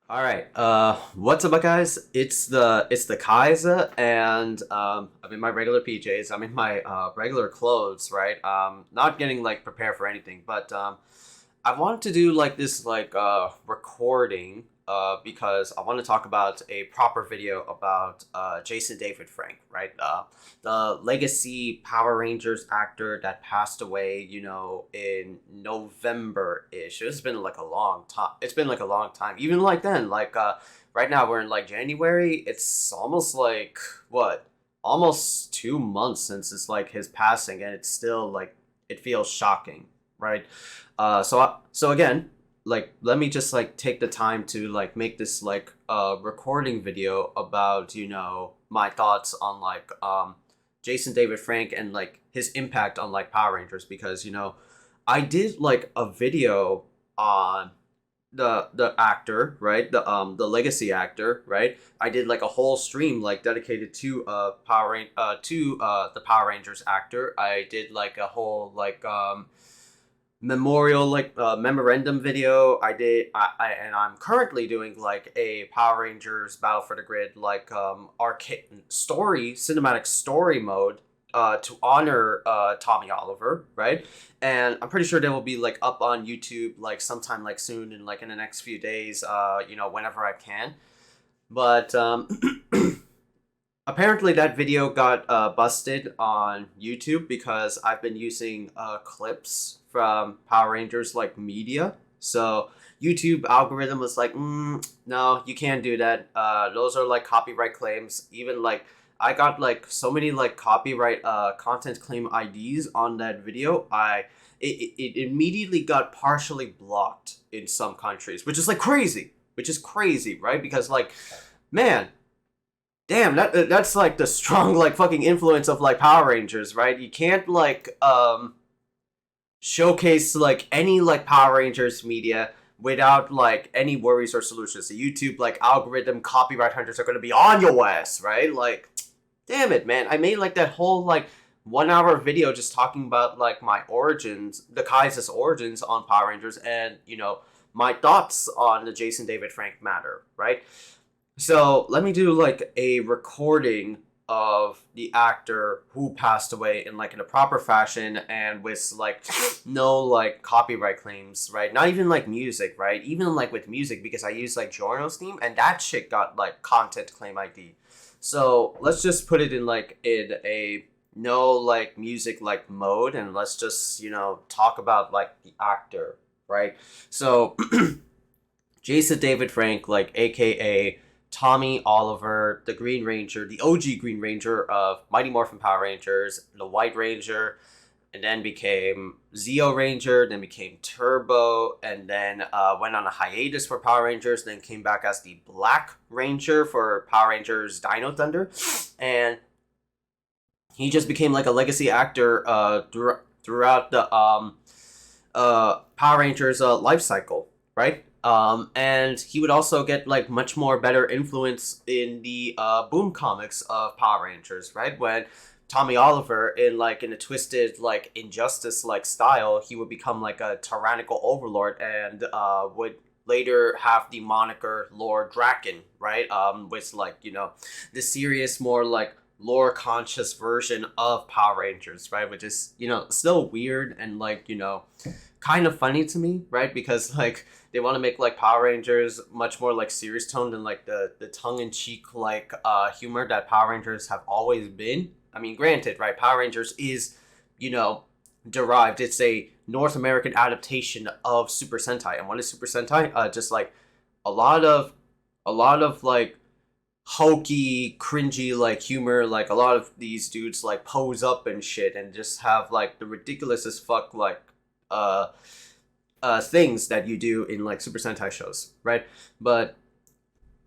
All right. What's up, guys? It's the Khaiza, and I'm in my regular PJs. I'm in my regular clothes, right? Not getting like prepared for anything, but I want to do like this recording because I want to talk about a proper video about Jason David Frank, right? The legacy Power Rangers actor that passed away, in November ish. It's been like a long time. It's been like a long time. Even like then, right now we're in like January. It's almost like what? Almost 2 months since it's like his passing, and it's still like it feels shocking, right? So again, like let me just like take the time to like make this like recording video about my thoughts on Jason David Frank and like his impact on like Power Rangers, because I did like a video on the actor, right? The legacy actor, right? I did like a whole stream like dedicated to the Power Rangers actor. I did like a whole memorial memorandum video. And I'm currently doing like a Power Rangers Battle for the Grid arcade story cinematic story mode to honor Tommy Oliver, right? And I'm pretty sure they will be like up on YouTube like sometime like soon, and like in the next few days, whenever I can. But apparently that video got busted on YouTube because I've been using clips from Power Rangers like media. So YouTube algorithm was like, no, you can't do that. Those are like copyright claims. Even like I got like so many like copyright content claim IDs on that video. It immediately got partially blocked in some countries, which is like crazy. Which is crazy, right? Because like, man, damn, that's like the strong like fucking influence of like Power Rangers, right? You can't like showcase like any like Power Rangers media without like any worries or solutions. The YouTube like algorithm copyright hunters are gonna be on your ass, right? Like, damn it, man. I made like that whole like 1 hour video just talking about like my origins, the Kaiser's origins on Power Rangers, and my thoughts on the Jason David Frank matter, right? So let me do like a recording of the actor who passed away in like in a proper fashion and with like no like copyright claims, right? Not even like music, right? Even like with music, because I use like Jorno's theme and that shit got like content claim ID. So let's just put it in like in a no like music like mode, and let's just talk about like the actor, right? So Jason David Frank, like AKA Tommy Oliver, the Green Ranger, the OG Green Ranger of Mighty Morphin Power Rangers, the White Ranger, and then became Zeo Ranger, then became Turbo, and then went on a hiatus for Power Rangers, then came back as the Black Ranger for Power Rangers Dino Thunder, and he just became like a legacy actor throughout the Power Rangers life cycle, right? And he would also get like much more better influence in the Boom comics of Power Rangers, right? When Tommy Oliver, in a twisted like injustice like style, he would become like a tyrannical overlord and would later have the moniker Lord Draken, right? With like the serious, more like lore conscious version of Power Rangers, right? Which is still weird and like kind of funny to me, right? Because like they want to make like Power Rangers much more like serious tone than like the tongue in cheek like humor that Power Rangers have always been. I mean, granted, right? Power Rangers is you know derived. It's a North American adaptation of Super Sentai, and what is Super Sentai? Just like a lot of like hokey, cringy like humor. Like a lot of these dudes like pose up and shit, and just have like the ridiculous as fuck like uh things that you do in like Super Sentai shows, right? But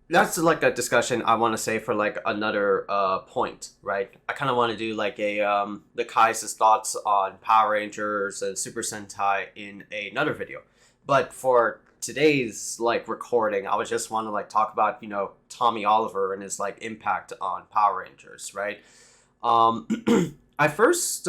that's like a discussion I want to say for like another point, right? I kind of want to do like a the Kai's thoughts on Power Rangers and Super Sentai in another video. But for today's like recording, I would just want to like talk about Tommy Oliver and his like impact on Power Rangers, right? Um, I first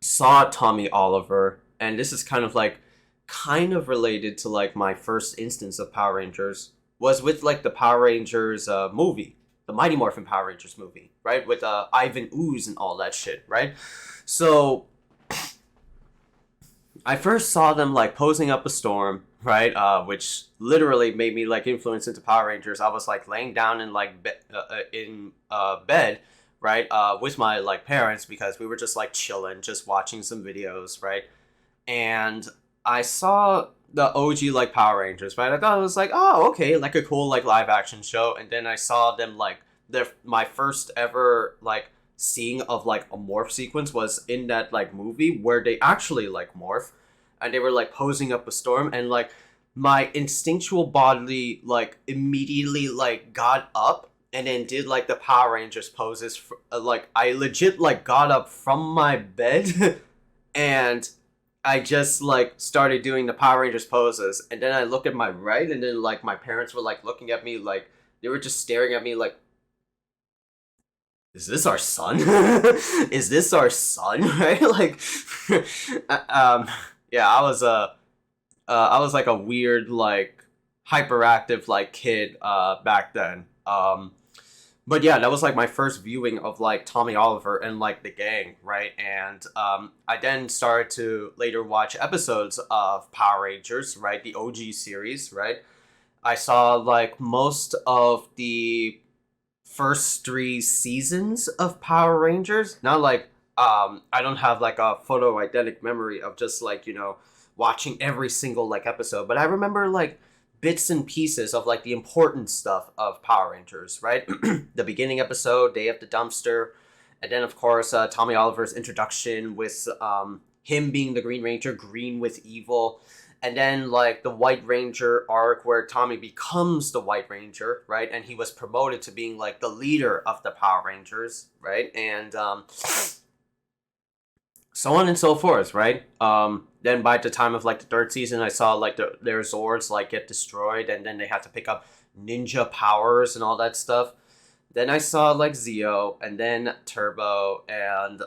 saw Tommy Oliver, and this is kind of like kind of related to like my first instance of Power Rangers was with like the Power Rangers movie, the Mighty Morphin Power Rangers movie, right? With Ivan Ooze and all that shit, right? So I first saw them like posing up a storm, right? Which literally made me like influence into Power Rangers. I was like laying down in like bed, right, with my like parents because we were just like chilling, just watching some videos, right? And I saw the OG like Power Rangers, right? I thought it was like, oh, okay, like a cool like live action show, and then I saw them like their my first ever like seeing of like a morph sequence was in that like movie where they actually like morph, and they were like posing up a storm, and like my instinctual body like immediately like got up and then did like the Power Rangers poses. Like I legit like got up from my bed and I just like started doing the Power Rangers poses, and then I look at my right, and then like my parents were like looking at me like they were just staring at me like, "Is this our son? Is this our son?" Right? Like, yeah, I was like a weird like hyperactive like kid back then. But yeah, that was like my first viewing of like Tommy Oliver and like the gang, right? And I then started to later watch episodes of Power Rangers, right? The OG series, right? I saw like most of the first three seasons of Power Rangers. Not like I don't have like a photo eidetic memory of just like, watching every single like episode, but I remember like bits and pieces of like the important stuff of Power Rangers, right? The beginning episode, Day of the Dumpster, and then of course Tommy Oliver's introduction with him being the Green Ranger, green with evil, and then like the White Ranger arc where Tommy becomes the White Ranger, right? And he was promoted to being like the leader of the Power Rangers, right? And so on and so forth, right? Then by the time of like the third season, I saw like their Zords like get destroyed, and then they had to pick up ninja powers and all that stuff. Then I saw like Zeo, and then Turbo, and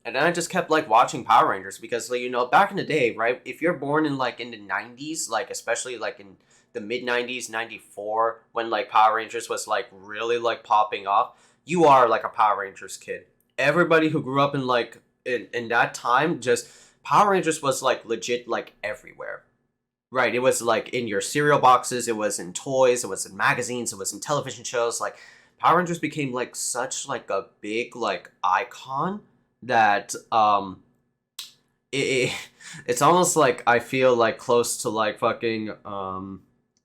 then I just kept like watching Power Rangers because like back in the day, right? If you're born in like in the '90s, like especially like in the mid '90s, '94, when like Power Rangers was like really like popping off, you are like a Power Rangers kid. Everybody who grew up in like in that time, just Power Rangers was like legit like everywhere, right? It was like in your cereal boxes, it was in toys, it was in magazines, it was in television shows. Like Power Rangers became like such like a big like icon that it it's almost like I feel like close to like fucking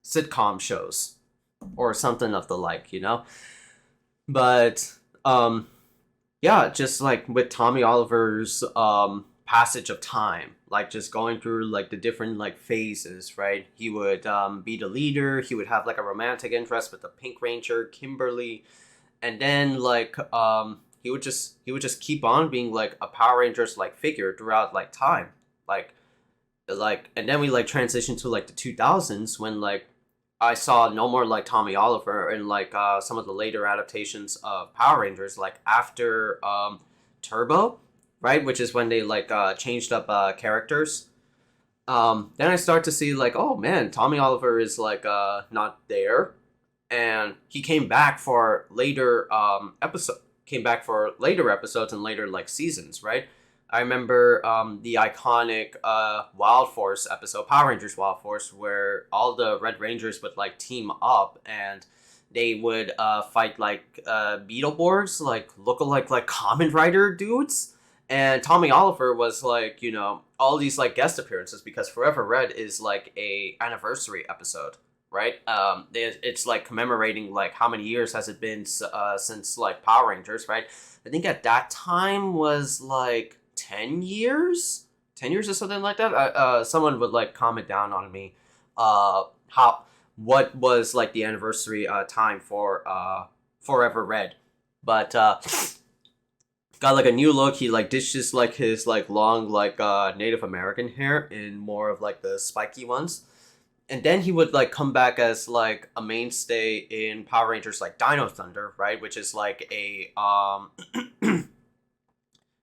sitcom shows or something of the like. But yeah, just like with Tommy Oliver's passage of time, like just going through like the different like phases, right? He would be the leader, he would have like a romantic interest with the Pink Ranger, Kimberly, and then like he would just keep on being like a Power Rangers like figure throughout like time. Like and then we like transition to like the 2000s when like I saw no more like Tommy Oliver and like some of the later adaptations of Power Rangers, like after Turbo, right? Which is when they like changed up characters. Then I start to see like, oh man, Tommy Oliver is like not there, and he came back for later came back for later episodes and later like seasons, right? I remember the iconic Wild Force episode, Power Rangers Wild Force, where all the Red Rangers would like team up and they would fight like Beetleborgs, like look-alike like Kamen Rider dudes. And Tommy Oliver was like, all these like guest appearances because Forever Red is like a anniversary episode, right? It's like commemorating like how many years has it been since like Power Rangers, right? I think at that time was like 10 years, 10 years or something like that. Someone would like comment down on me how what was like the anniversary time for Forever Red. But got like a new look. He like ditches like his like long like Native American hair in more of like the spiky ones, and then he would like come back as like a mainstay in Power Rangers like Dino Thunder, right? Which is like a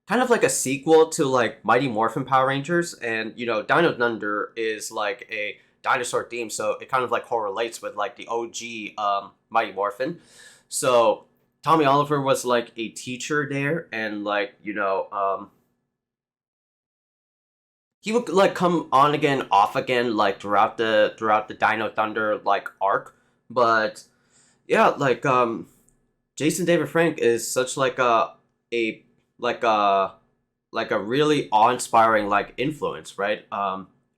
kind of like a sequel to like Mighty Morphin Power Rangers, and Dino Thunder is like a dinosaur theme, so it kind of like correlates with like the OG Mighty Morphin. So Tommy Oliver was like a teacher there, and like he would like come on again, off again, like throughout the Dino Thunder like arc. But yeah, like Jason David Frank is such like a like a like a really awe-inspiring like influence, right?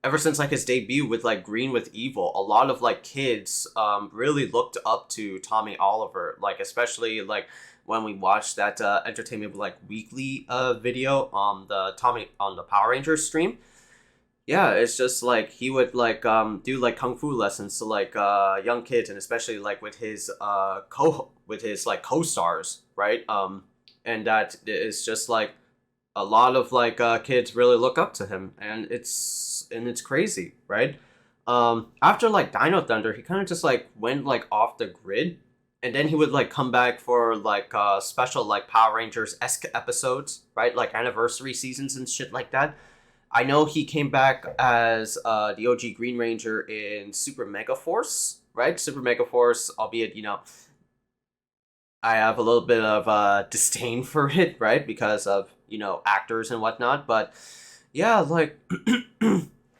Ever since like his debut with like Green with Evil, a lot of like kids really looked up to Tommy Oliver, like especially like when we watched that Entertainment like Weekly video on the Power Rangers stream. Yeah, it's just like he would like do like kung fu lessons to like young kids, and especially like with his like co-stars, right? And that is just like a lot of like kids really look up to him, and it's crazy, right? After like Dino Thunder, he kind of just like went like off the grid, and then he would like come back for like special like Power Rangers esque episodes, right? Like anniversary seasons and shit like that. I know he came back as the OG Green Ranger in Super Mega Force, right? Super Mega Force, albeit I have a little bit of disdain for it, right? Because of actors and whatnot. But yeah, like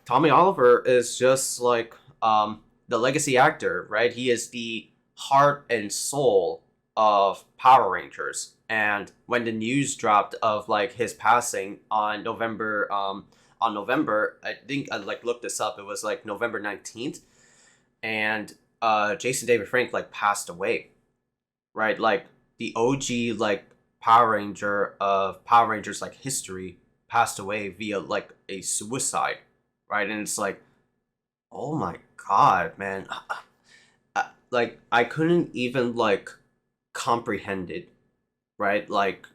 Tommy Oliver is just like the legacy actor, right? He is the heart and soul of Power Rangers. And when the news dropped of like his passing on November, I think I like looked this up. It was like November 19th, and Jason David Frank like passed away, right? Like the OG like Power Ranger of Power Rangers like history passed away via like a suicide, right? And it's like, oh my god, man. Like I couldn't even like comprehend it, right? Like,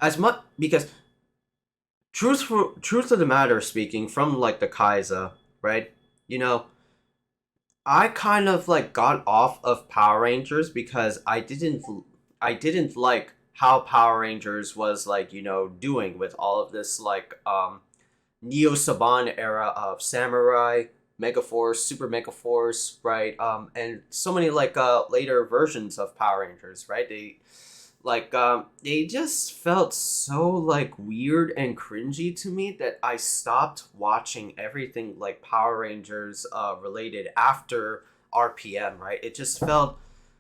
as much because truth of the matter speaking, from like the Khaiza, right? You know, I kind of like got off of Power Rangers because I didn't like how Power Rangers was like, doing with all of this like Neo Saban era of Samurai, Megaforce, Super Megaforce, right? And so many like later versions of Power Rangers, right? They just felt so like weird and cringy to me that I stopped watching everything like Power Rangers related after RPM, right? It just felt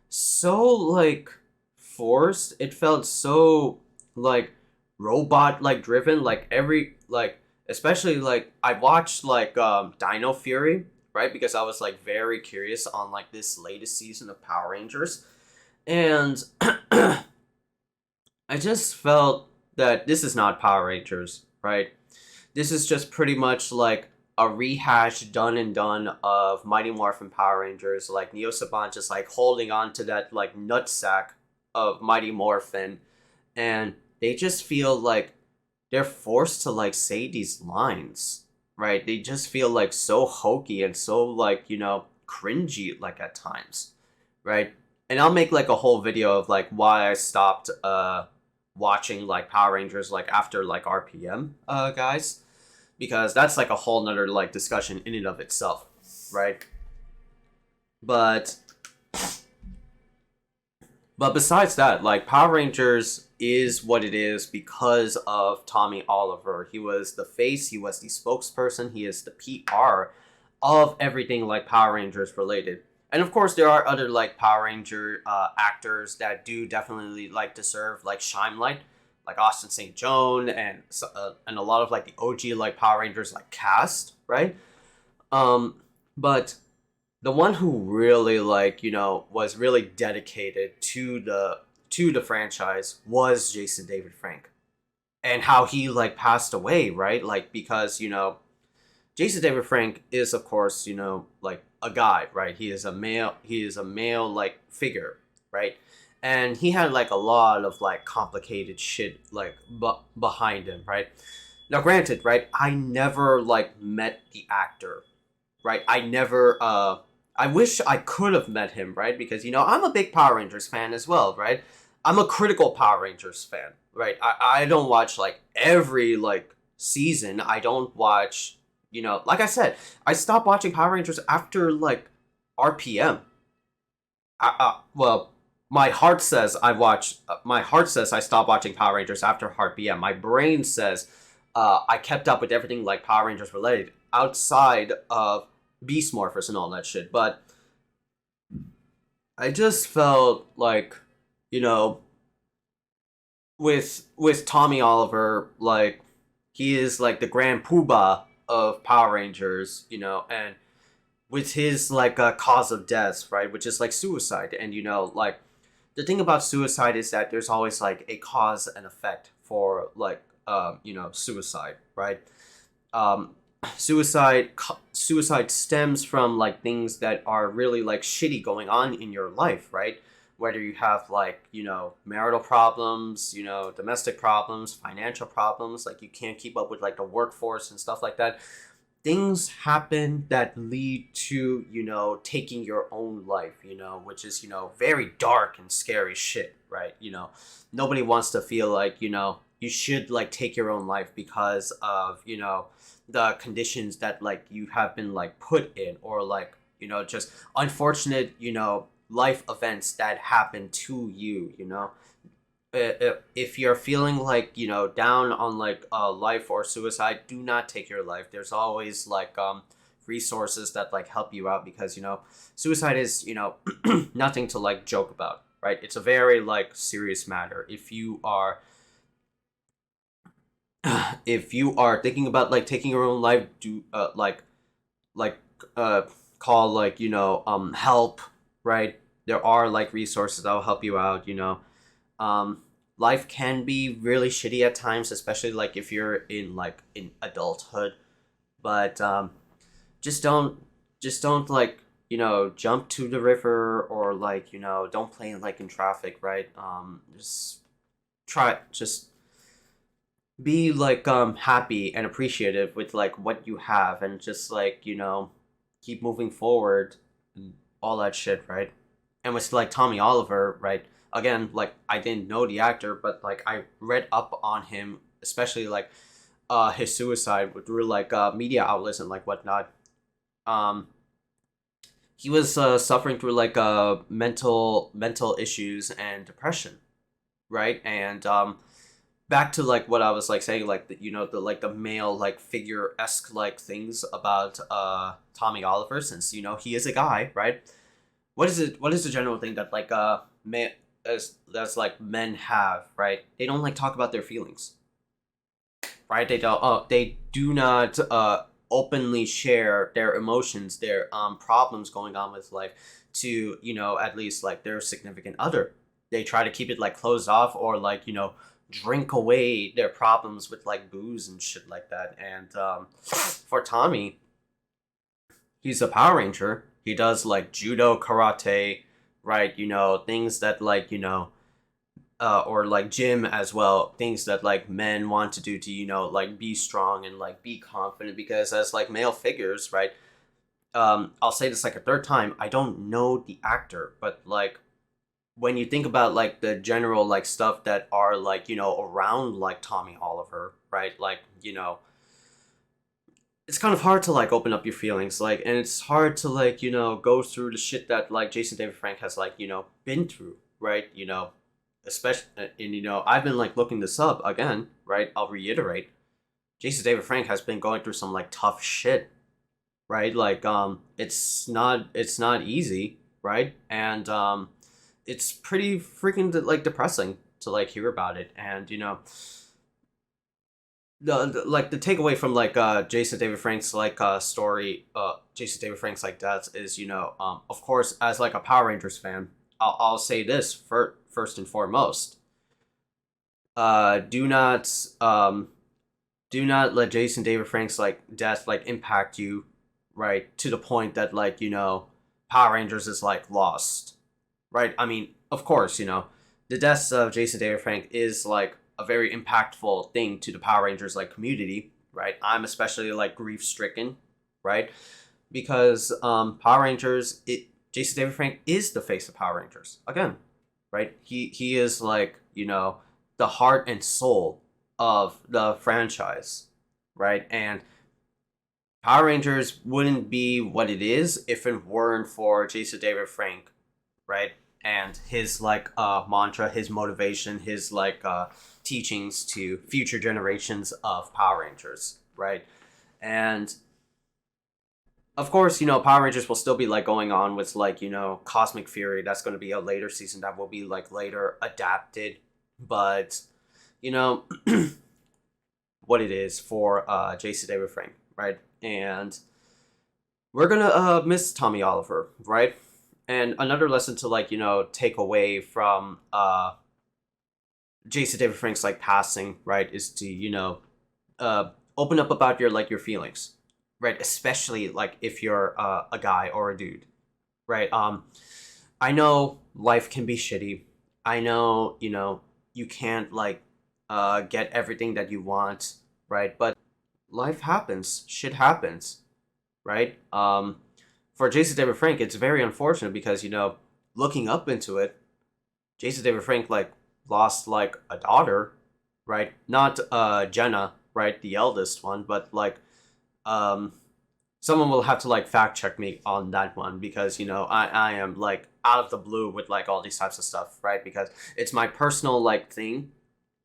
so like forced. It felt so like robot like driven, like every like especially like I watched like Dino Fury, right? Because I was like very curious on like this latest season of Power Rangers. And I just felt that this is not Power Rangers, right? This is just pretty much like a rehash done and done of Mighty Morphin Power Rangers, like Neo Saban just like holding on to that like nutsack of Mighty Morphin, and they just feel like they're forced to like say these lines, right? They just feel like so hokey and so like, cringy like at times, right? And I'll make like a whole video of like why I stopped watching like Power Rangers like after like RPM guys, because that's like a whole nother like discussion in and of itself, right? But besides that, like Power Rangers is what it is because of Tommy Oliver. He was the face, he was the spokesperson, he is the PR of everything like Power Rangers related. And of course, there are other like Power Ranger actors that do definitely like deserve like shine, like Austin St. Joan and a lot of like the OG like Power Rangers like cast, right? But the one who really like was really dedicated to the franchise was Jason David Frank, and how he like passed away, right? Like because Jason David Frank is of course like a guy, right? He is a male like figure, right? And he had like a lot of like complicated shit like behind him, right? Now granted, right, I never like met the actor, right? I wish I could have met him, right? Because I'm a big Power Rangers fan as well, right? I'm a critical Power Rangers fan, right? I don't watch like every like season. I don't watch, like I said, I stopped watching Power Rangers after like RPM. Well, my heart says I watch. My heart says I stopped watching Power Rangers after RPM. My brain says I kept up with everything like Power Rangers related outside of Beast Morphers and all that shit. But I just felt like, you know, with Tommy Oliver, like he is like the grand poobah of Power Rangers, and with his like cause of death, right, which is like suicide, and like the thing about suicide is that there's always like a cause and effect for like suicide, right? Um, suicide stems from like things that are really like shitty going on in your life, right? Whether you have like marital problems, domestic problems, financial problems, like you can't keep up with like the workforce and stuff like that. Things happen that lead to taking your own life, which is very dark and scary shit, right? Nobody wants to feel like you should like take your own life because of the conditions that like you have been like put in, or like just unfortunate life events that happen to you. If you're feeling like down on like life or suicide, do not take your life. There's always like resources that like help you out, because suicide is nothing to like joke about, right? It's a very like serious matter. If you are thinking about like taking your own life, do like uh call like help, right? There are like resources that will help you out. um Life can be really shitty at times, especially like if you're in adulthood. But just don't like jump to the river, or like don't play like in traffic, right? Just be like happy and appreciative with like what you have, and just like keep moving forward and all that shit, right? And with like Tommy Oliver, right? Again, like I didn't know the actor, but like I read up on him, especially like his suicide through like media outlets and like whatnot. um he was suffering through like mental issues and depression, right? And back to like what I was like saying, like the like the male like figure esque like things about Tommy Oliver, since he is a guy, right? What is the general thing that like men as like men have, right? They don't like talk about their feelings, right? They do not openly share their emotions, their problems going on with life to at least like their significant other. They try to keep it like closed off, or like drink away their problems with like booze and shit like that. And for Tommy, he's a Power Ranger. He does like judo, karate, right? Things that like or like gym as well. Things that like men want to do to like be strong and like be confident. Because as like male figures, right? I'll say this like a third time. I don't know the actor, but like when you think about like the general like stuff that are like around like Tommy Oliver, right? Like it's kind of hard to like open up your feelings, like, and it's hard to like go through the shit that like Jason David Frank has like been through, right? Especially, and I've been like looking this up again, right? I'll reiterate, Jason David Frank has been going through some like tough shit, right? Like it's not easy, right? And it's pretty freaking like depressing to like hear about it. And like the takeaway from like Jason David Frank's like story, Jason David Frank's like death is of course, as like a Power Rangers fan, I'll say this first and foremost: do not do not let Jason David Frank's like death like impact you, right, to the point that like Power Rangers is like lost, right? I mean, of course, the deaths of Jason David Frank is like a very impactful thing to the Power Rangers like community, right? I'm especially like grief stricken, right? Because Power Rangers, Jason David Frank is the face of Power Rangers. Again, right? He is like, the heart and soul of the franchise, right? And Power Rangers wouldn't be what it is if it weren't for Jason David Frank, right? And his like mantra, his motivation, his like teachings to future generations of Power Rangers, right? And of course, Power Rangers will still be like going on with like, Cosmic Fury. That's going to be a later season that will be like later adapted. But, you know, what it is for Jason David Frank, right? And we're going to miss Tommy Oliver, right? And another lesson to like, take away from Jason David Frank's like passing, right, is to, open up about your feelings, right? Especially like if you're a guy or a dude, right? I know life can be shitty. I know, you can't like get everything that you want, right? But life happens, shit happens, right? For Jason David Frank, it's very unfortunate because looking up into it, Jason David Frank like lost like a daughter, right? Not Jenna, right, the eldest one, but like um someone will have to like fact check me on that one because I am like out of the blue with like all these types of stuff, right? Because it's my personal like thing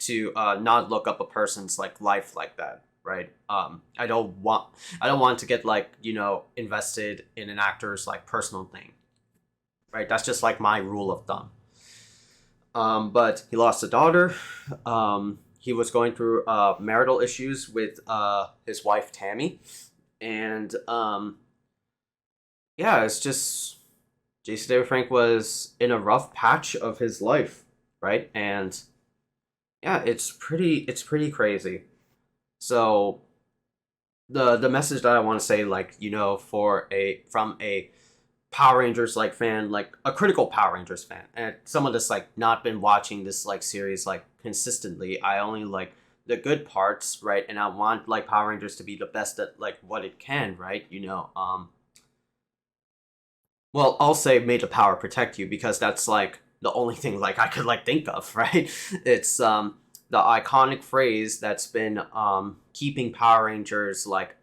to not look up a person's like life like that, right? I don't want to get like invested in an actor's like personal thing, right? That's just like my rule of thumb. But he lost a daughter. He was going through marital issues with his wife Tammy, and yeah, it's just Jason David Frank was in a rough patch of his life, right? And yeah, it's pretty crazy. So the message that I want to say, like for a from a Power Rangers like fan, like a critical Power Rangers fan, and someone that's like not been watching this like series like consistently. I only like the good parts, right? And I want like Power Rangers to be the best at like what it can, right? Well, I'll say may the power protect you because that's like the only thing like I could like think of, right? It's the iconic phrase that's been keeping Power Rangers like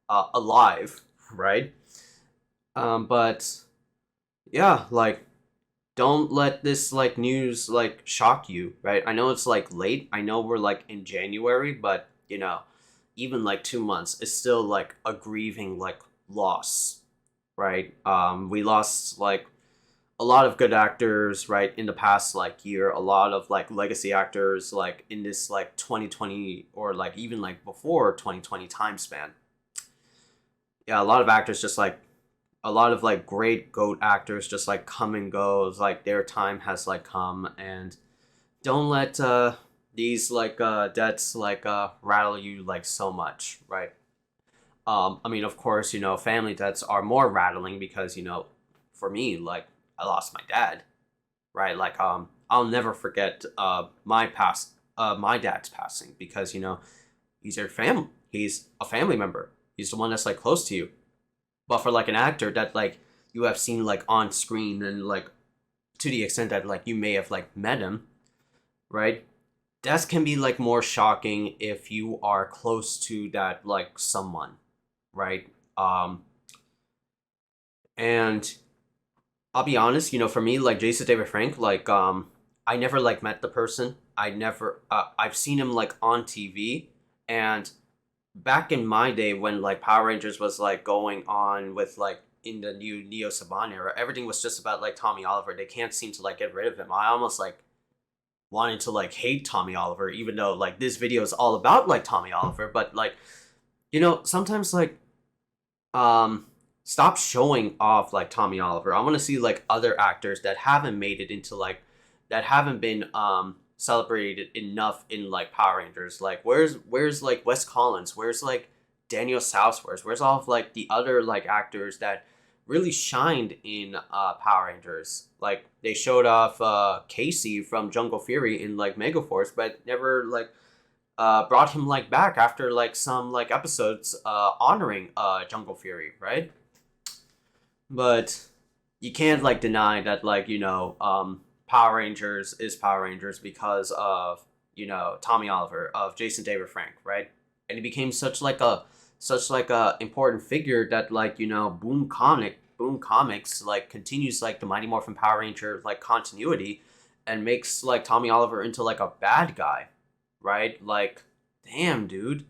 alive, right? But yeah, like don't let this like news like shock you, right? I know it's like late. I know we're like in January, but even like 2 months is still like a grieving like loss, right? We lost like a lot of good actors, right, in the past like year. A lot of like legacy actors like in this like 2020 or like even like before 2020 time span. Yeah, a lot of actors just like a lot of like great goat actors just like come and go. It's like their time has like come, and don't let these like deaths like rattle you like so much, right? I mean, of course, family deaths are more rattling because for me, like I lost my dad, right? Like I'll never forget my dad's passing because he's your family. He's a family member. He's the one that's like close to you. But for like an actor that like you have seen like on screen and like to the extent that like you may have like met him, right? That can be like more shocking if you are close to that like someone, right? And I'll be honest, for me, like Jason David Frank, like I never like met the person. I've seen him like on TV, and back in my day when like Power Rangers was like going on with like in the new Neo Saban era, everything was just about like Tommy Oliver. They can't seem to like get rid of him. I almost like wanted to like hate Tommy Oliver, even though like this video is all about like Tommy Oliver. But like sometimes like um stop showing off like Tommy Oliver. I want to see like other actors that haven't made it into like that haven't been celebrated enough in like Power Rangers. Like where's like Wes Collins? Where's like Daniel Southworth? Where's all of like the other like actors that really shined in Power Rangers? Like they showed off Casey from Jungle Fury in like Megaforce, but never like brought him like back after like some like episodes honoring Jungle Fury, right? But you can't like deny that like Power Rangers is Power Rangers because of, Tommy Oliver, of Jason David Frank, right? And he became such like a important figure that, like, Boom Comics like continues like the Mighty Morphin Power Ranger like continuity, and makes like Tommy Oliver into like a bad guy, right? Like, damn, dude.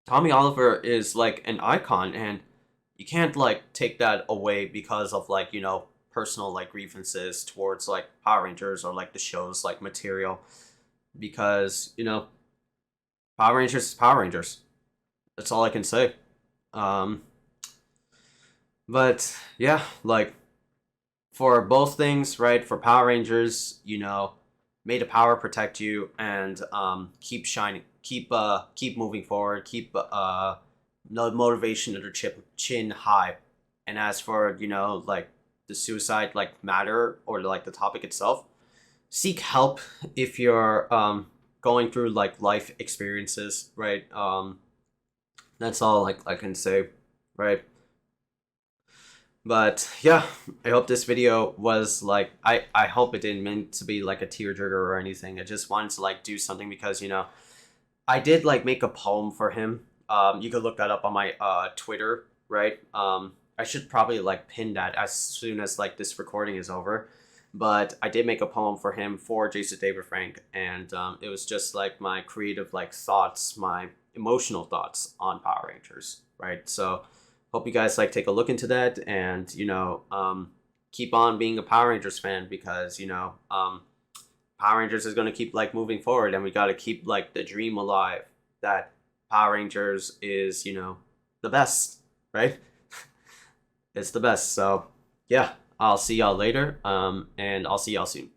Tommy Oliver is like an icon, and you can't like take that away because of like, personal like grievances towards like Power Rangers or like the show's like material, because, Power Rangers is Power Rangers. That's all I can say. Um but yeah, like, for both things, right? For Power Rangers, may the power protect you, and keep shining, keep moving forward, keep no motivation of the chin high. And as for, like, the suicide like matter, or like the topic itself, seek help if you're going through like life experiences, right? That's all like I can say, right? But yeah, I hope this video was like, I hope it didn't mean to be like a tearjerker or anything. I just wanted to like do something because, I did like make a poem for him. You could look that up on my Twitter, right? I should probably like pin that as soon as like this recording is over. But I did make a poem for him, for Jason David Frank, and it was just like my creative like thoughts, my emotional thoughts on Power Rangers, right? So hope you guys like take a look into that, and keep on being a Power Rangers fan, because Power Rangers is going to keep like moving forward, and we got to keep like the dream alive that Power Rangers is, the best, right? It's the best. So yeah, I'll see y'all later, and I'll see y'all soon.